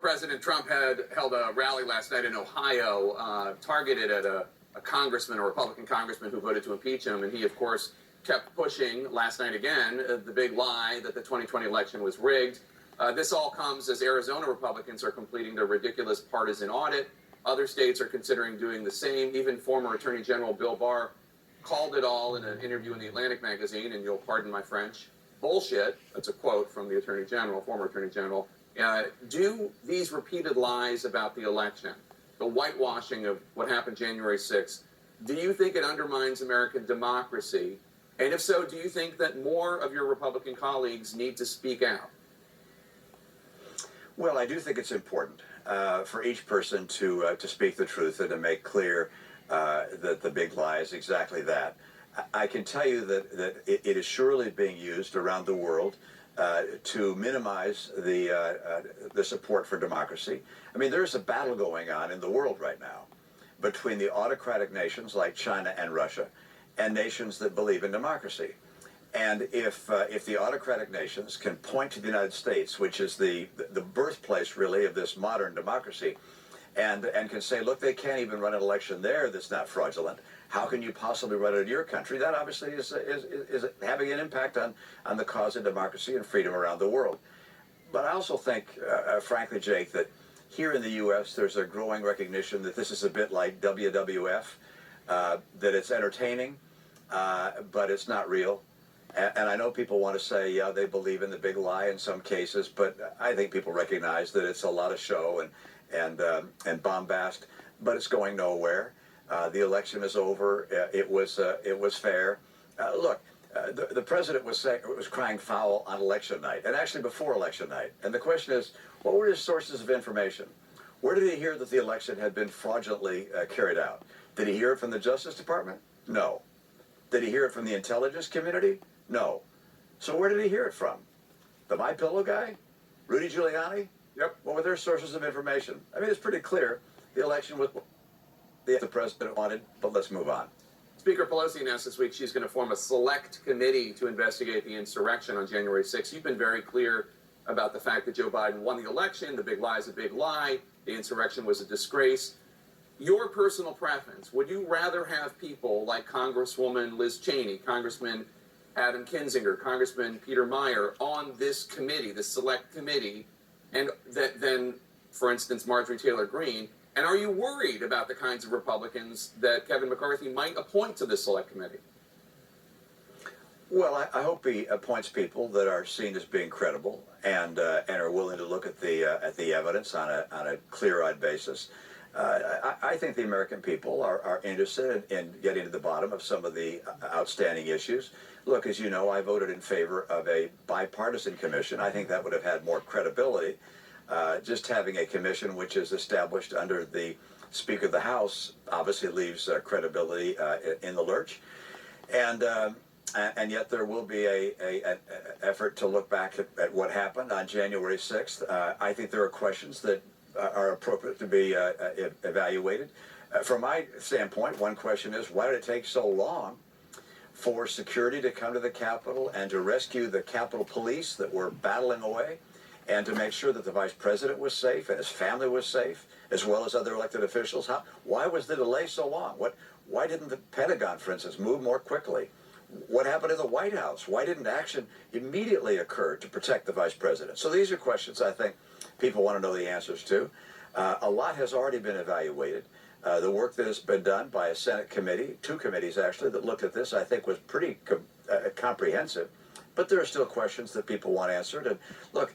President Trump had held a rally last night in Ohio, targeted at a congressman, a Republican congressman who voted to impeach him. And he, of course, kept pushing last night again the big lie that the 2020 election was rigged. This all comes as Arizona Republicans are completing their ridiculous partisan audit. Other states are considering doing the same. Even former Attorney General Bill Barr called it all in an interview in the Atlantic magazine, and you'll pardon my French, bullshit. That's a quote from the Attorney General, former Attorney General. Do these repeated lies about the election, the whitewashing of what happened January 6th, do you think it undermines American democracy? And if so, do you think that more of your Republican colleagues need to speak out? Well, I do think it's important for each person to speak the truth and to make clear that the big lie is exactly that. I can tell you that it is surely being used around the world to minimize the support for democracy. I mean, there's a battle going on in the world right now between the autocratic nations like China and Russia and nations that believe in democracy. And if the autocratic nations can point to the United States, which is the birthplace really of this modern democracy, and can say, look, they can't even run an election there that's not fraudulent. How can you possibly run it in your country? That obviously is having an impact on the cause of democracy and freedom around the world. But I also think, frankly, Jake, that here in the U.S. there's a growing recognition that this is a bit like WWF, that it's entertaining, but it's not real. And I know people want to say, yeah, they believe in the big lie in some cases, but I think people recognize that it's a lot of show and bombast, but it's going nowhere. The election is over. It was fair. Look, the president was crying foul on election night, and actually before election night. And the question is, what were his sources of information? Where did he hear that the election had been fraudulently carried out? Did he hear it from the Justice Department? No. Did he hear it from the intelligence community? No. So where did he hear it from? The My Pillow guy? Rudy Giuliani? Yep. What were their sources of information? I mean, it's pretty clear. The election was the president wanted, but let's move on. Speaker Pelosi announced this week she's going to form a select committee to investigate the insurrection on January 6th. You've been very clear about the fact that Joe Biden won the election. The big lie is a big lie. The insurrection was a disgrace. Your personal preference, would you rather have people like Congresswoman Liz Cheney, Congressman Adam Kinzinger, Congressman Peter Meyer on this committee, this select committee, and then, for instance, Marjorie Taylor Greene? And are you worried about the kinds of Republicans that Kevin McCarthy might appoint to this select committee? Well, I hope he appoints people that are seen as being credible and are willing to look at the evidence on a clear-eyed basis. I think the American people are interested in getting to the bottom of some of the outstanding issues. Look, as you know, I voted in favor of a bipartisan commission. I think that would have had more credibility. Just having a commission which is established under the Speaker of the House obviously leaves credibility in the lurch. And yet there will be an effort to look back at what happened on January 6th. I think there are questions that are appropriate to be evaluated. From my standpoint, one question is, why did it take so long for security to come to the Capitol and to rescue the Capitol Police that were battling away, and to make sure that the Vice President was safe and his family was safe, as well as other elected officials? Why was the delay so long? Why didn't the Pentagon, for instance, move more quickly? What happened in the White House? Why didn't action immediately occur to protect the Vice President? So these are questions I think people want to know the answers to. A lot has already been evaluated. The work that has been done by a Senate committee, 2 committees actually, that looked at this, I think was pretty comprehensive. But there are still questions that people want answered. And look,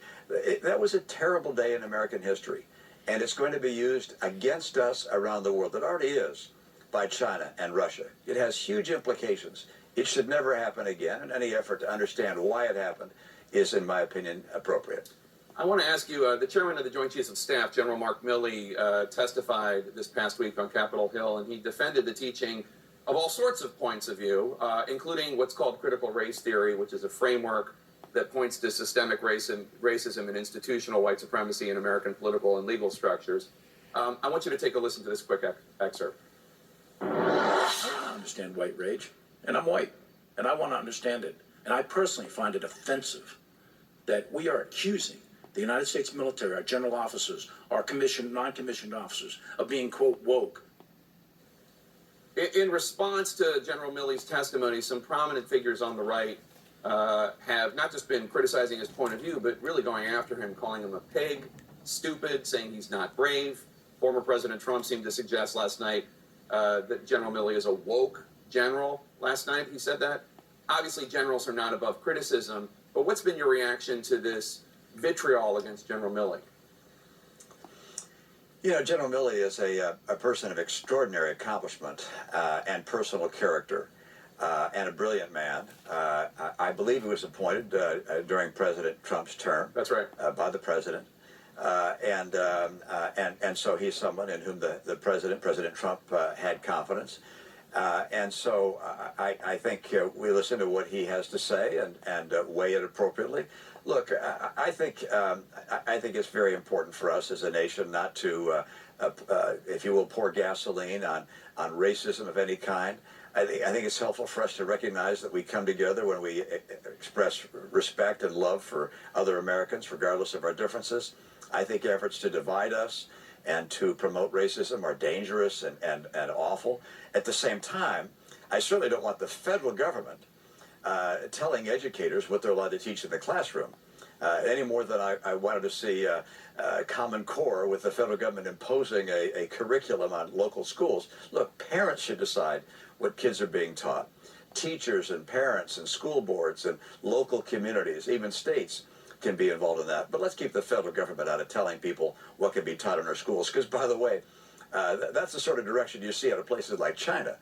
that was a terrible day in American history. And it's going to be used against us around the world. It already is by China and Russia. It has huge implications. It should never happen again. And any effort to understand why it happened is, in my opinion, appropriate. I want to ask you, the chairman of the Joint Chiefs of Staff, General Mark Milley, testified this past week on Capitol Hill, and he defended the teaching of all sorts of points of view, including what's called critical race theory, which is a framework that points to systemic racism and institutional white supremacy in American political and legal structures. I want you to take a listen to this quick excerpt. I understand white rage, and I'm white, and I want to understand it. And I personally find it offensive that we are accusing the United States military, our general officers, our commissioned, non-commissioned officers, are being, quote, woke. In response to General Milley's testimony, some prominent figures on the right have not just been criticizing his point of view, but really going after him, calling him a pig, stupid, saying he's not brave. Former President Trump seemed to suggest last night that General Milley is a woke general. Last night he said that. Obviously, generals are not above criticism, but what's been your reaction to this vitriol against General Milley? You know, General Milley is a person of extraordinary accomplishment and personal character and a brilliant man. I believe he was appointed during President Trump's term. That's right. By the president. And so he's someone in whom the President Trump, had confidence. And so I think we listen to what he has to say and weigh it appropriately. Look, I think it's very important for us as a nation not to, if you will, pour gasoline on racism of any kind. I think it's helpful for us to recognize that we come together when we express respect and love for other Americans, regardless of our differences. I think efforts to divide us and to promote racism are dangerous and awful. At the same time, I certainly don't want the federal government telling educators what they're allowed to teach in the classroom, any more than I wanted to see Common Core with the federal government imposing a curriculum on local schools. Look, parents should decide what kids are being taught. Teachers and parents and school boards and local communities, even states, can be involved in that. But let's keep the federal government out of telling people what can be taught in our schools. Because, by the way, that's the sort of direction you see out of places like China,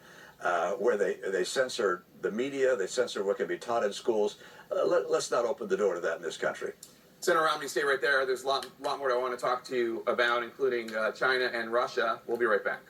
where they censor the media, they censor what can be taught in schools. Let's not open the door to that in this country. Senator Romney, stay right there. There's a lot more I want to talk to you about, including China and Russia. We'll be right back.